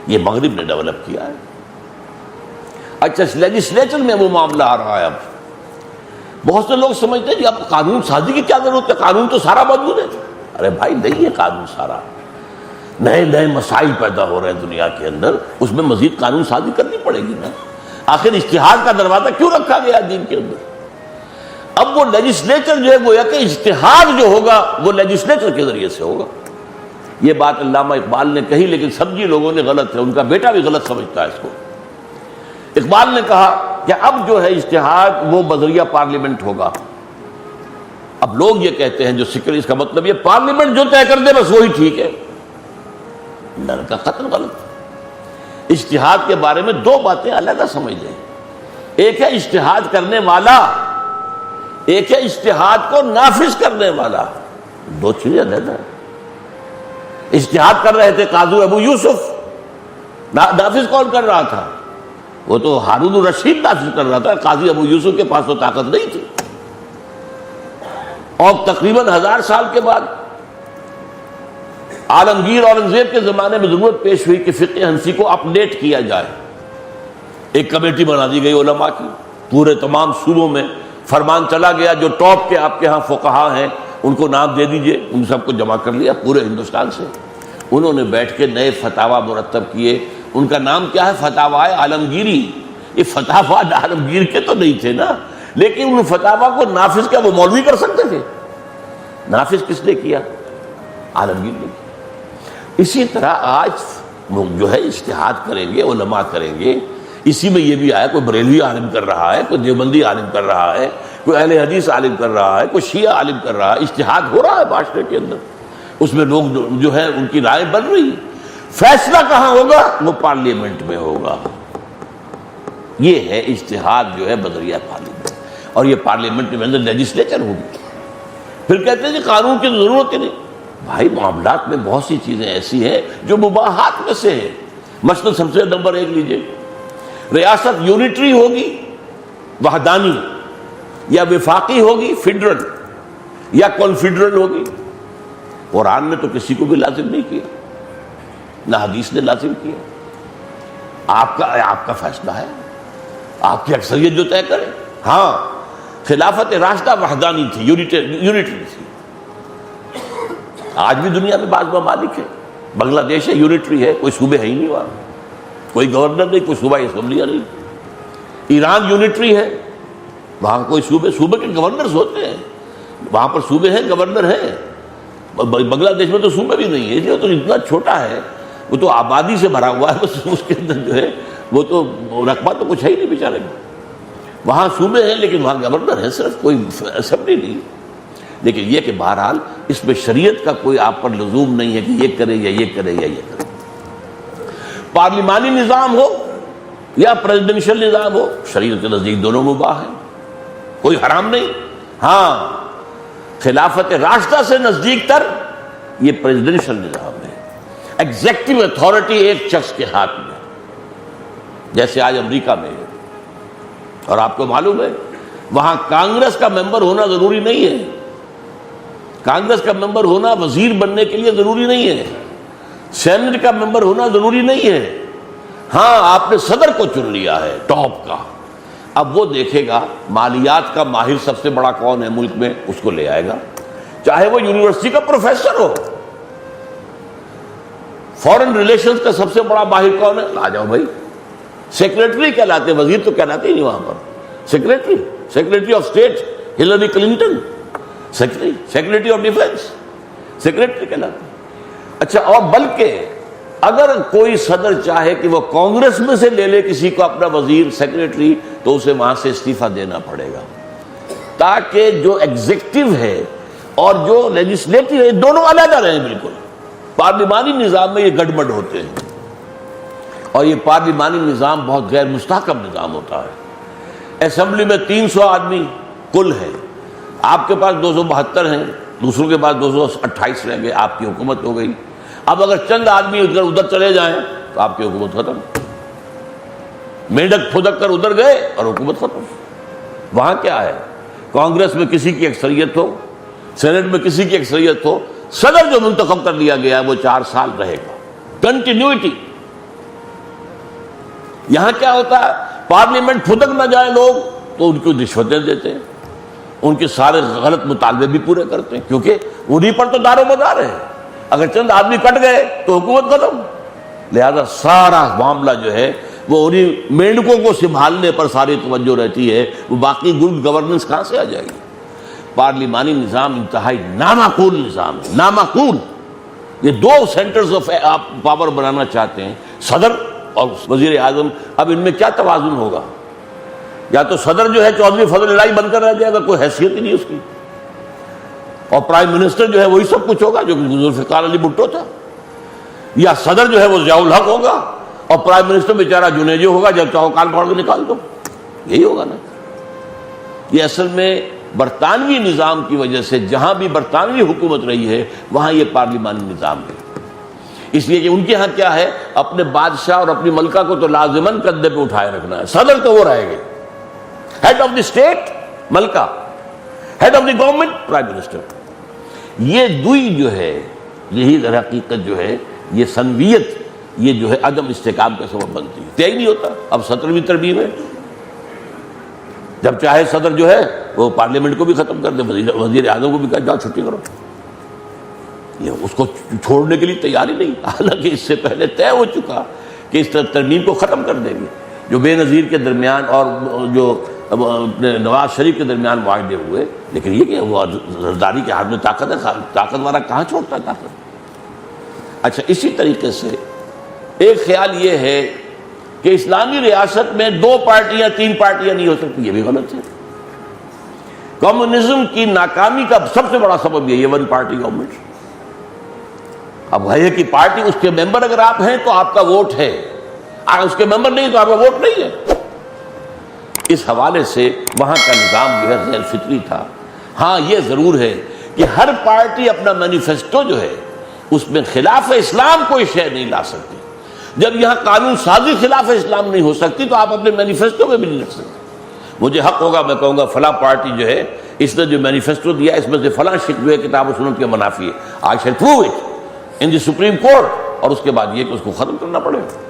یہ مغرب نے ڈیولپ کیا ہے. اچھا، لیجسلیچر میں وہ معاملہ آ رہا ہے. اب بہت سے لوگ سمجھتے ہیں کہ اب قانون سازی کی کیا ضرورت ہے، قانون تو سارا موجود ہے. ارے بھائی نہیں ہے قانون سارا، نئے مسائل پیدا ہو رہے ہیں دنیا کے اندر، اس میں مزید قانون سازی کرنی پڑے گی نا. آخر اجتہاد کا دروازہ کیوں رکھا گیا دین کے اندر؟ اب وہ لیجسلیچر جو ہے گویا کہ اجتہاد جو ہوگا وہ لیجسلیچر کے ذریعے سے ہوگا. یہ بات علامہ اقبال نے کہی، لیکن سمجھی لوگوں نے غلط ہے، ان کا بیٹا بھی غلط سمجھتا ہے اس کو. اقبال نے کہا کہ اب جو ہے اجتہاد وہ بذریعہ پارلیمنٹ ہوگا. اب لوگ یہ کہتے ہیں جو سیکولر، اس کا مطلب یہ پارلیمنٹ جو طے کر دے بس وہی ٹھیک ہے. میں نے کہا قطعاً غلط. اجتہاد کے بارے میں 2 باتیں علیحدہ سمجھ لیں. ایک ہے اجتہاد کرنے والا، ایک ہے اجتہاد کو نافذ کرنے والا. 2 چیزیں علیحدہ ہیں. اجتہاد کر رہے تھے قاضی ابو یوسف، نافذ کون کر رہا تھا؟ وہ تو ہارون الرشید نافذ کر رہا تھا. قاضی ابو یوسف کے پاس تو طاقت نہیں تھی. اور تقریباً 1000 سال کے بعد عالمگیر اورنگزیب کے زمانے میں ضرورت پیش ہوئی کہ فقہ حنفی کو اپڈیٹ کیا جائے. ایک کمیٹی بنا دی گئی علماء کی، پورے تمام صوبوں میں فرمان چلا گیا، جو ٹاپ کے آپ کے ہاں فقہا ہیں ان کو نام دے دیجئے. ان سب کو جمع کر لیا پورے ہندوستان سے. انہوں نے بیٹھ کے نئے فتاوا مرتب کیے. ان کا نام کیا ہے؟ فتاوائے عالمگیری. یہ فتاوا عالمگیر کے تو نہیں تھے نا، لیکن ان فتاوا کو نافذ کیا وہ مولوی کر سکتے تھے؟ نافذ کس نے کیا؟ عالمگیر نے کیا. اسی طرح آج جو ہے اجتہاد کریں گے، علماء کریں گے. اسی میں یہ بھی آیا کوئی بریلوی عالم کر رہا ہے، کوئی دیوبندی عالم کر رہا ہے، کوئی اہل حدیث عالم کر رہا ہے، کوئی شیعہ عالم کر رہا ہے. اجتہاد ہو رہا ہے معاشرے کے اندر، اس میں لوگ جو ہے ان کی رائے بن رہی ہے. فیصلہ کہاں ہوگا؟ وہ پارلیمنٹ میں ہوگا. یہ ہے اجتہاد جو ہے بذریعہ پارلیمنٹ، اور یہ پارلیمنٹ میں اندر لیجسلیچر ہوگی. پھر کہتے ہیں کہ قانون کی ضرورت ہی نہیں. بھائی معاملات میں بہت سی چیزیں ایسی ہیں جو مباحات میں سے ہے. مثلا سب سے نمبر 1 لیجئے، ریاست یونٹری ہوگی وحدانی، یا وفاقی ہوگی فیڈرل، یا کنفیڈرل ہوگی. قرآن نے تو کسی کو بھی لازم نہیں کیا، نہ حدیث نے لازم کیا. آپ کا فیصلہ ہے، آپ کی اکثریت جو طے کرے. ہاں خلافت راشدہ وحدانی تھی، یونٹری تھی. آج بھی دنیا میں بعض ممالک ہیں، بنگلہ دیش ہے یونٹری ہے، کوئی صوبے ہے ہی نہیں وہاں، کوئی گورنر نہیں، کوئی صوبہ اسمبلیاں نہیں. ایران یونٹری ہے، وہاں کوئی صوبے کے گورنرز ہوتے ہیں، وہاں پر صوبے ہیں، گورنر ہیں. بنگلہ دیش میں تو صوبے بھی نہیں ہے، یہ تو اتنا چھوٹا ہے، وہ تو آبادی سے بھرا ہوا ہے، بس اس کے اندر جو ہے وہ تو رقبہ تو کچھ ہے ہی نہیں بیچارے میں. وہاں صوبے ہیں لیکن وہاں گورنر ہے، صرف کوئی اسمبلی نہیں. لیکن یہ کہ بہرحال اس میں شریعت کا کوئی آپ پر لزوم نہیں ہے کہ یہ کرے یا یہ کرے یا یہ کرے. پارلیمانی نظام ہو یا پریزیڈنشل نظام ہو، شریعت کے نزدیک دونوں مباح ہیں، کوئی حرام نہیں. ہاں خلافت راشدہ سے نزدیک تر یہ پریزیڈنشل نظام ہے. ایگزیکٹو اتھارٹی ایک شخص کے ہاتھ میں، جیسے آج امریکہ میں ہے. اور آپ کو معلوم ہے وہاں کانگریس کا ممبر ہونا ضروری نہیں ہے. کانگریس کا ممبر ہونا وزیر بننے کے لیے ضروری نہیں ہے، سینٹ کا ممبر ہونا ضروری نہیں ہے. ہاں آپ نے صدر کو چن لیا ہے ٹاپ کا، اب وہ دیکھے گا مالیات کا ماہر سب سے بڑا کون ہے ملک میں، اس کو لے آئے گا، چاہے وہ یونیورسٹی کا پروفیسر ہو. فورن ریلیشنز کا سب سے بڑا ماہر کون ہے، آ جاؤ بھائی. سیکریٹری کہلاتے، وزیر تو کہلاتے ہی نہیں وہاں پر. Secretary of state Hillary Clinton, secretary of defence secretary کہلاتے. اچھا، اور بلکہ اگر کوئی صدر چاہے کہ وہ کانگریس میں سے لے لے کسی کو اپنا وزیر سیکریٹری، تو اسے وہاں سے استعفیٰ دینا پڑے گا، تاکہ جو ایگزیکٹو ہے اور جو لیجسلیٹو ہے دونوں علیحدہ رہیں بالکل. پارلیمانی نظام میں یہ گڑبڑ ہوتے ہیں، اور یہ پارلیمانی نظام بہت غیر مستحکم نظام ہوتا ہے. اسمبلی میں 300 آدمی کل ہیں، آپ کے پاس 272 ہیں، دوسروں کے پاس 228 رہ گئے، آپ کی حکومت ہو گئی. اب اگر چند آدمی ادھر چلے جائیں تو آپ کی حکومت ختم. میڈک پھدک کر ادھر گئے اور حکومت ختم. وہاں کیا ہے، کانگریس میں کسی کی اکثریت ہو، سینٹ میں کسی کی اکثریت ہو، صدر جو منتخب کر لیا گیا ہے وہ 4 سال رہے گا، کنٹینیوٹی. یہاں کیا ہوتا ہے، پارلیمنٹ پھدک نہ جائے لوگ تو ان کو رشوتیں دیتے ہیں، ان کے سارے غلط مطالبے بھی پورے کرتے ہیں، کیونکہ انہیں پر تو دار و مدار ہے. اگر چند آدمی کٹ گئے تو حکومت ختم. لہذا سارا معاملہ جو ہے وہ انہیں مینڈکوں کو سنبھالنے پر ساری توجہ رہتی ہے، وہ باقی گڈ گورننس کہاں سے آ جائے گی. پارلیمانی نظام انتہائی نامعقول نظام ہے، نامعقول. یہ 2 سینٹرز آف پاور بنانا چاہتے ہیں، صدر اور وزیر اعظم. اب ان میں کیا توازن ہوگا؟ یا تو صدر جو ہے چودھری فضل الہی بن کر رہ جائے گا، کوئی حیثیت ہی نہیں اس کی، اور پرائم منسٹر جو ہے وہی سب کچھ ہوگا جو کہ ذوالفقار علی بھٹو تھا. یا صدر جو ہے وہ ضیاء الحق ہوگا اور پرائم منسٹر بیچارہ جنیجو ہوگا، جب چاہو کان پھاڑ کے نکال دو. یہی ہوگا نا. یہ اصل میں برطانوی نظام کی وجہ سے، جہاں بھی برطانوی حکومت رہی ہے وہاں یہ پارلیمانی نظام ہے. اس لیے کہ ان کے ہاں کیا ہے، اپنے بادشاہ اور اپنی ملکہ کو تو لازماً کندھے پہ اٹھائے رکھنا ہے. صدر تو وہ رہے گے، ہیڈ آف دی اسٹیٹ ملکہ، head of the government prime minister. یہ دوئی جو ہے، یہی در حقیقت جو ہے یہ سنویت، یہ جو ہے عدم استحکام کا سبب بنتی ہے. طے نہیں ہوتا. اب 17ویں ترمیم ہے، جب چاہے صدر جو ہے وہ پارلیمنٹ کو بھی ختم کر دے، وزیر اعظم کو بھی کہا جاؤ چھٹی کرو. یہ اس کو چھوڑنے کے لیے تیاری نہیں، حالانکہ اس سے پہلے طے ہو چکا کہ اس ترمیم کو ختم کر دیں گے. جو بے نظیر کے درمیان اور جو نواز شریف کے درمیان معاہدے ہوئے، لیکن یہ کہ وہ زرداری کے ہاتھ میں طاقت ہے، طاقت والا کہاں چھوڑتا ہے طاقت. اچھا، اسی طریقے سے ایک خیال یہ ہے کہ اسلامی ریاست میں 2 پارٹیاں 3 پارٹیاں نہیں ہو سکتی، یہ بھی غلط ہے۔ کمیونزم کی ناکامی کا سب سے بڑا سبب یہ 1 پارٹی گورنمنٹ۔ اب ہے کہ پارٹی، اس کے ممبر اگر آپ ہیں تو آپ کا ووٹ ہے، اگر اس کے ممبر نہیں تو آپ کا ووٹ نہیں ہے۔ اس حوالے سے وہاں کا نظام جو ہے غیر فطری تھا۔ ہاں یہ ضرور ہے کہ ہر پارٹی اپنا مینیفیسٹو جو ہے اس میں خلاف اسلام کوئی شے نہیں لا سکتی۔ جب یہاں قانون سازی خلاف اسلام نہیں ہو سکتی تو آپ اپنے مینیفیسٹو میں بھی نہیں لکھ سکتے۔ مجھے حق ہوگا میں کہوں گا فلاں پارٹی جو ہے اس نے جو مینیفیسٹو دیا اس میں سے فلاں شک جو ہے کتاب و سنت کے منافی ہے، I shall prove it in the supreme court, اور اس کے بعد یہ کہ اس کو ختم کرنا پڑے گا۔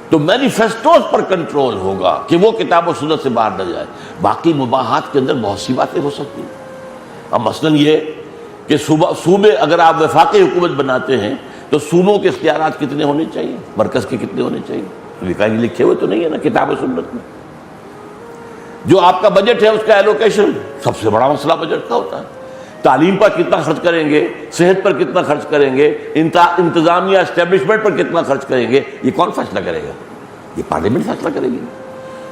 تو مینیفیسٹوز پر کنٹرول ہوگا کہ وہ کتاب و سنت سے باہر نہ جائے۔ باقی مباحات کے اندر بہت سی باتیں ہو سکتی ہیں۔ اب مثلاً یہ کہ صوبے اگر آپ وفاقی حکومت بناتے ہیں تو صوبوں کے اختیارات کتنے ہونے چاہیے، مرکز کے کتنے ہونے چاہیے، لکھائی لکھے ہوئے تو نہیں ہے نا کتاب و سنت میں۔ جو آپ کا بجٹ ہے اس کا ایلوکیشن سب سے بڑا مسئلہ بجٹ کا ہوتا ہے۔ تعلیم پر کتنا خرچ کریں گے، صحت پر کتنا خرچ کریں گے، انتظامیہ اسٹیبلشمنٹ پر کتنا خرچ کریں گے، یہ کون فیصلہ کرے گا؟ یہ پارلیمنٹ فیصلہ کرے گی۔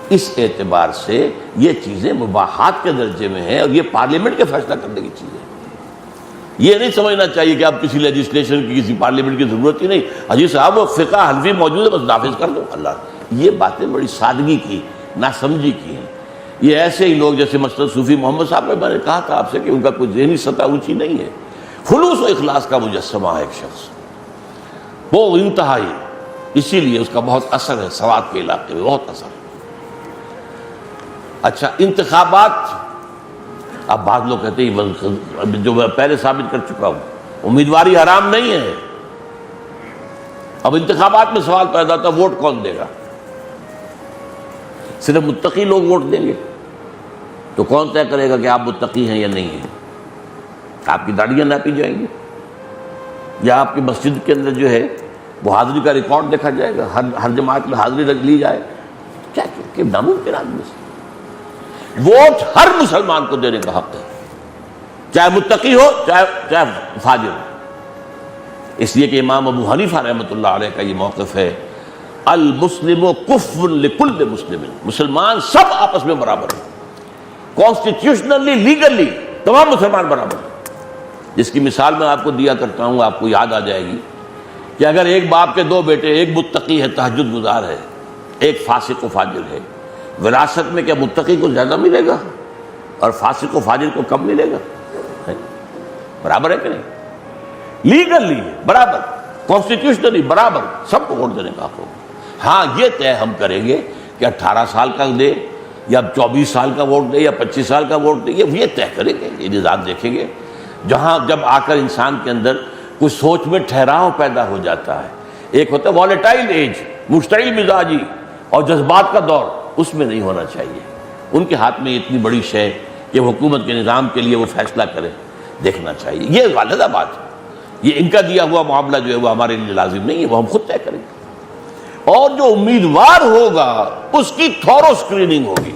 اس اعتبار سے یہ چیزیں مباحات کے درجے میں ہیں اور یہ پارلیمنٹ کے فیصلہ کرنے کی چیز ہے۔ یہ نہیں سمجھنا چاہیے کہ اب کسی لیجسلیشن کی کسی پارلیمنٹ کی ضرورت ہی نہیں، حجی صاحب وہ فقہ حنفی موجود ہے بس نافذ کر دو اللہ۔ یہ باتیں بڑی سادگی کی، ناسمجھی کی ہیں۔ یہ ایسے ہی لوگ جیسے مثلا صوفی محمد صاحب نے، میں نے کہا تھا آپ سے کہ ان کا کوئی ذہنی سطح اونچی نہیں ہے، خلوص و اخلاص کا مجسمہ ہے ایک شخص، وہ انتہائی، اسی لیے اس کا بہت اثر ہے سوات کے علاقے میں، بہت اثر ہے۔ اچھا انتخابات، اب بعض لوگ کہتے ہیں جو میں پہلے ثابت کر چکا ہوں امیدواری حرام نہیں ہے۔ اب انتخابات میں سوال پیدا ہوتا ہے ووٹ کون دے گا؟ صرف متقی لوگ ووٹ دیں گے تو کون طے کرے گا کہ آپ متقی ہیں یا نہیں ہیں؟ آپ کی داڑیاں ناپی جائیں گی یا آپ کی مسجد کے اندر جو ہے وہ حاضری کا ریکارڈ دیکھا جائے گا، ہر جماعت میں حاضری رکھ لی جائے؟ کیا کہ ناممکن آدمی سے ووٹ ہر مسلمان کو دینے کا حق ہے، چاہے متقی ہو چاہے فاجر ہو۔ اس لیے کہ امام ابو حنیفہ رحمۃ اللہ علیہ کا یہ موقف ہے، المسلم کفو لکل مسلم، مسلمان سب آپس میں برابر ہیں، کانسٹیٹیوشنلی لیگلی تمام مسلمان برابر ہیں۔ جس کی مثال میں آپ کو دیا کرتا ہوں، آپ کو یاد آ جائے گی کہ اگر ایک باپ کے 2 بیٹے، ایک متقی ہے تہجد گزار ہے، ایک فاسق و فاجر ہے، وراثت میں کیا متقی کو زیادہ ملے گا اور فاسق و فاجر کو کم ملے گا؟ برابر ہے کہ نہیں؟ لیگلی برابر، کانسٹیٹیوشنلی برابر، سب کو ووٹ دینے کا حق ہوگا۔ ہاں یہ طے ہم کریں گے کہ 18 سال کا دے یا 24 سال کا ووٹ دے یا 25 سال کا ووٹ دے، یہ طے کریں گے، یہ نظام دیکھیں گے۔ جہاں جب آ کر انسان کے اندر کچھ سوچ میں ٹھہراؤ پیدا ہو جاتا ہے، ایک ہوتا ہے والیٹائل ایج، مشتعل مزاجی اور جذبات کا دور، اس میں نہیں ہونا چاہیے۔ ان کے ہاتھ میں اتنی بڑی شے کہ حکومت کے نظام کے لیے وہ فیصلہ کریں، دیکھنا چاہیے۔ یہ والدہ بات ہے، یہ ان کا دیا ہوا معاملہ جو ہے وہ ہمارے لیے لازم نہیں ہے، وہ ہم خود طے کریں گے۔ اور جو امیدوار ہوگا اس کی تھورو سکریننگ ہوگی۔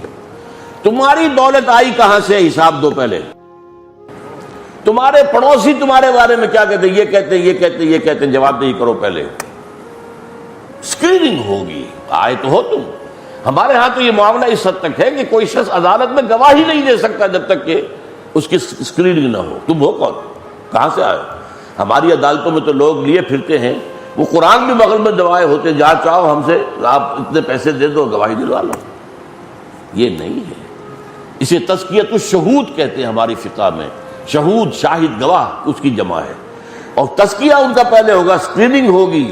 تمہاری دولت آئی کہاں سے، حساب دو پہلے۔ تمہارے پڑوسی تمہارے بارے میں کیا کہتے ہیں، یہ کہتے ہیں، یہ کہتے ہیں، یہ کہتے ہیں، جواب نہیں کرو پہلے۔ سکریننگ ہوگی، آئے تو ہو تم۔ ہمارے ہاں تو یہ معاملہ اس حد تک ہے کہ کوئی شخص عدالت میں گواہی نہیں دے سکتا جب تک کہ اس کی سکریننگ نہ ہو۔ تم ہو کون، کہاں سے آئے؟ ہماری عدالتوں میں تو لوگ لیے پھرتے ہیں، وہ قرآن بھی بغل میں دبائے ہوتے، جہاں چاہو ہم سے آپ اتنے پیسے دے دو گواہی دلوا لو۔ یہ نہیں ہے، اسے تزکیۃ الشہود کہتے ہیں ہماری فقہ میں۔ شہود، شاہد، گواہ، اس کی جمع ہے۔ اور تزکیہ ان کا پہلے ہوگا، سکریننگ ہوگی،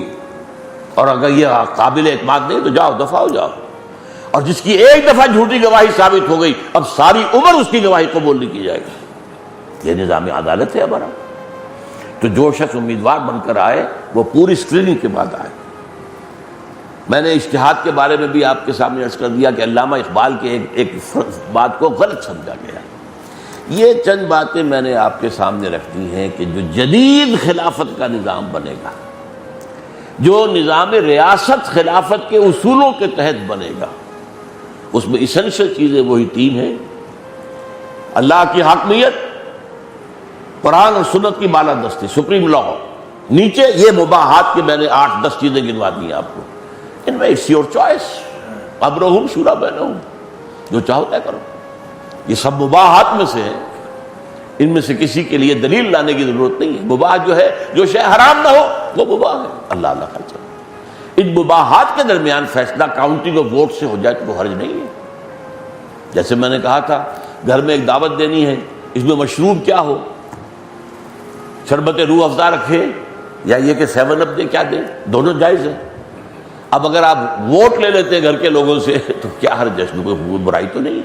اور اگر یہ قابل اعتماد نہیں تو جاؤ دفع ہو جاؤ۔ اور جس کی ایک دفعہ جھوٹی گواہی ثابت ہو گئی، اب ساری عمر اس کی گواہی قبول نہیں کی جائے گی۔ یہ نظام عدالت ہے ہمارا۔ تو جو شخص امیدوار بن کر آئے وہ پوری سکریننگ کے بعد آئے۔ میں نے اجتہاد کے بارے میں بھی آپ کے سامنے عرض کر دیا کہ علامہ اقبال کے ایک بات کو غلط سمجھا گیا۔ یہ چند باتیں میں نے آپ کے سامنے رکھ دی ہیں کہ جو جدید خلافت کا نظام بنے گا، جو نظام ریاست خلافت کے اصولوں کے تحت بنے گا، اس میں اسینشل چیزیں وہی 3 ہیں: اللہ کی حاکمیت، قرآن اور سنت کی بالادستی، سپریم لا، نیچے یہ مباحات کے میں نے 8-10 چیزیں گنوا دی ہیں آپ کو، ان میں اٹس یور چوائس، امرہم شورا بینہم، جو چاہو طے کرو. یہ سب مباحات میں سے ہیں، ان میں سے کسی کے لیے دلیل لانے کی ضرورت نہیں ہے. مباح جو ہے، جو شے حرام نہ ہو وہ مباح ہے. اللہ اللہ کا چلو. ان مباحات کے درمیان فیصلہ کاؤنٹنگ آف ووٹ سے ہو جائے تو وہ حرج نہیں ہے. جیسے میں نے کہا تھا گھر میں ایک دعوت دینی ہے، اس میں مشروب کیا ہو، شربت روح افزا رکھے یا یہ کہ 7 اپ دے، کیا دیں، دونوں جائز ہیں. اب اگر آپ ووٹ لے لیتے ہیں گھر کے لوگوں سے تو کیا حرج ہے، اس میں کوئی برائی تو نہیں،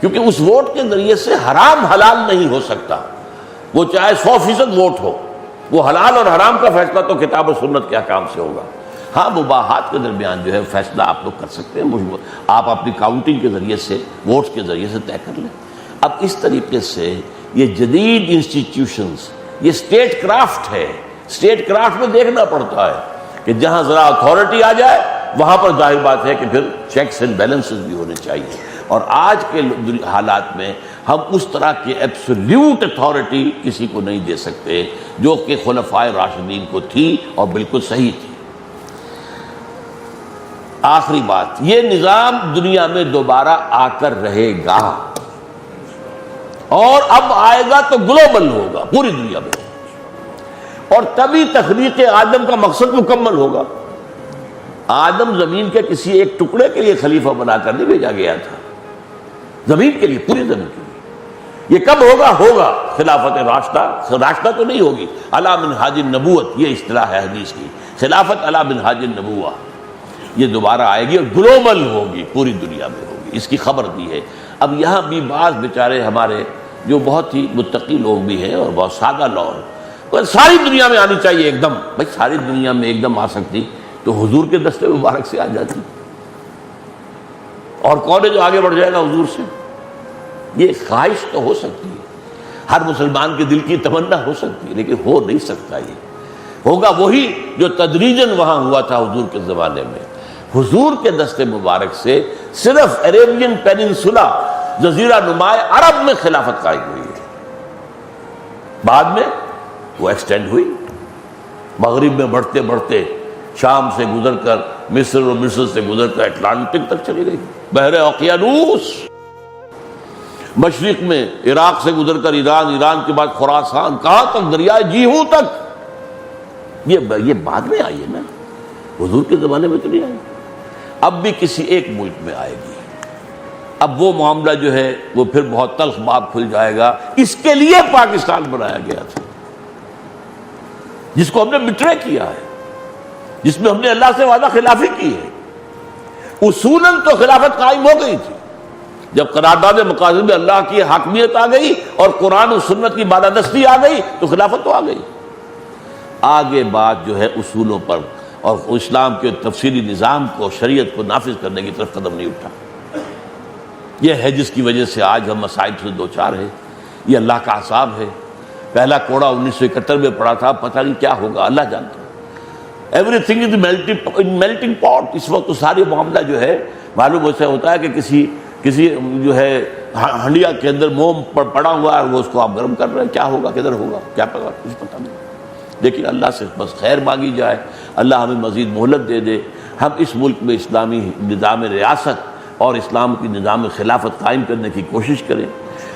کیونکہ اس ووٹ کے ذریعے سے حرام حلال نہیں ہو سکتا. وہ چاہے 100% ووٹ ہو، وہ حلال اور حرام کا فیصلہ تو کتاب و سنت کے احکام سے ہوگا. ہاں مباحات کے درمیان جو ہے فیصلہ آپ لوگ کر سکتے ہیں، آپ اپنی کاؤنٹنگ کے ذریعے سے، ووٹس کے ذریعے سے طے کر لیں. اب اس طریقے سے یہ جدید انسٹیٹیوشنز، یہ اسٹیٹ کرافٹ ہے. اسٹیٹ کرافٹ میں دیکھنا پڑتا ہے کہ جہاں ذرا اتھارٹی آ جائے وہاں پر ظاہر بات ہے کہ پھر چیکس اینڈ بیلنسز بھی ہونے چاہیے. اور آج کے حالات میں ہم اس طرح کی ایبسولوٹ اتھارٹی کسی کو نہیں دے سکتے جو کہ خلفائے راشدین کو تھی اور بالکل صحیح تھی. آخری بات، یہ نظام دنیا میں دوبارہ آ کر رہے گا، اور اب آئے گا تو گلوبل ہوگا پوری دنیا میں، اور تبھی تخلیق آدم کا مقصد مکمل ہوگا. آدم زمین کے کسی ایک ٹکڑے کے لیے خلیفہ بنا کر نہیں بھیجا گیا تھا، زمین کے لیے، پوری زمین کے لیے. یہ کب ہوگا؟ ہوگا خلافت راشدہ تو نہیں ہوگی، علی منہاج النبوت، یہ اصطلاح ہے حدیث کی، خلافت علی منہاج النبوہ. یہ دوبارہ آئے گی اور گلوبل ہوگی، پوری دنیا میں ہوگی، اس کی خبر دی ہے. اب یہاں بھی بعض بیچارے ہمارے جو بہت ہی متقی لوگ بھی ہیں اور بہت سادہ لوگ، ساری دنیا میں آنی چاہیے ایک دم. بھائی ساری دنیا میں ایک دم آ سکتی تو حضور کے دستے مبارک سے آ جاتی، اور کون ہے جو آگے بڑھ جائے گا حضور سے؟ یہ خواہش تو ہو سکتی ہے، ہر مسلمان کے دل کی تمنا ہو سکتی ہے، لیکن ہو نہیں سکتا. یہ ہوگا وہی جو تدریجاً وہاں ہوا تھا حضور کے زمانے میں. حضور کے دستے مبارک سے صرف عربین پیننسولا، جزیرہ نمائے عرب میں خلافت قائم ہوئی ہے. بعد میں وہ ایکسٹینڈ ہوئی، مغرب میں بڑھتے بڑھتے شام سے گزر کر مصر، اور مصر سے گزر کر اٹلانٹک تک چلی گئی، بحر اوقیانوس. مشرق میں عراق سے گزر کر ایران، ایران کے بعد خراسان، کہاں تک؟ دریائے جیہوں تک. یہ بعد میں آئی ہے نا، حضور کے زمانے میں تو نہیں آئی. اب بھی کسی ایک ملک میں آئے گی. اب وہ معاملہ جو ہے وہ پھر بہت تلخ باب کھل جائے گا. اس کے لیے پاکستان بنایا گیا تھا، جس کو ہم نے بٹرے کیا ہے، جس میں ہم نے اللہ سے وعدہ خلافی کی ہے. اصولاً تو خلافت قائم ہو گئی تھی، جب قرارداد مقاصد میں اللہ کی حاکمیت آ گئی اور قرآن و سنت کی بالادستی آ گئی تو خلافت تو آ گئی. آگے بات جو ہے اصولوں پر اور اسلام کے تفصیلی نظام کو، شریعت کو نافذ کرنے کی طرف قدم نہیں اٹھا. یہ ہے جس کی وجہ سے آج ہم مصائب سے دوچار ہیں. یہ اللہ کا عذاب ہے. پہلا کوڑا 1971 میں پڑا تھا، پتہ نہیں کیا ہوگا، اللہ جانتا. ایوری تھنگ از میلٹنگ پاٹ. اس وقت تو سارے معاملہ جو ہے معلوم ایسا ہوتا ہے کہ کسی جو ہے ہنڈیا کے اندر موم پڑا ہوا ہے اور وہ اس کو آپ گرم کر رہے ہیں. کیا ہوگا، کدھر ہوگا، کیا پتا، کچھ پتہ نہیں. لیکن اللہ سے بس خیر مانگی جائے، اللہ ہمیں مزید مہلت دے دے. ہم اس ملک میں اسلامی نظام ریاست اور اسلام کی نظام خلافت قائم کرنے کی کوشش کریں.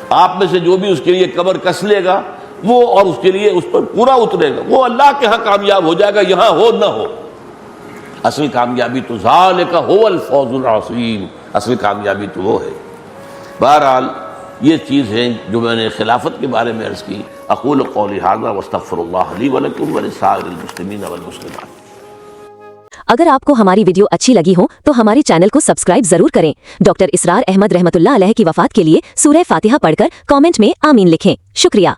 آپ میں سے جو بھی اس کے لیے کمر کس لے گا وہ، اور اس کے لیے اس پر پورا اترے گا، وہ اللہ کے ہاں کامیاب ہو جائے گا، یہاں ہو نہ ہو. اصل کامیابی تو ذالک هو الفوز العظیم، اصل کامیابی تو وہ ہے. بہرحال یہ چیز ہے جو میں نے خلافت کے بارے میں عرض کی. اقول قولی ھذا واستغفر اللہ لی ولکم ولسائر المسلمین والمسلمات. اگر آپ کو ہماری ویڈیو اچھی لگی ہو تو ہمارے چینل کو سبسکرائب ضرور کریں. ڈاکٹر اسرار احمد رحمۃ اللہ علیہ کی وفات کے لیے سورہ فاتحہ پڑھ کر کامنٹ میں آمین لکھیں. شکریہ.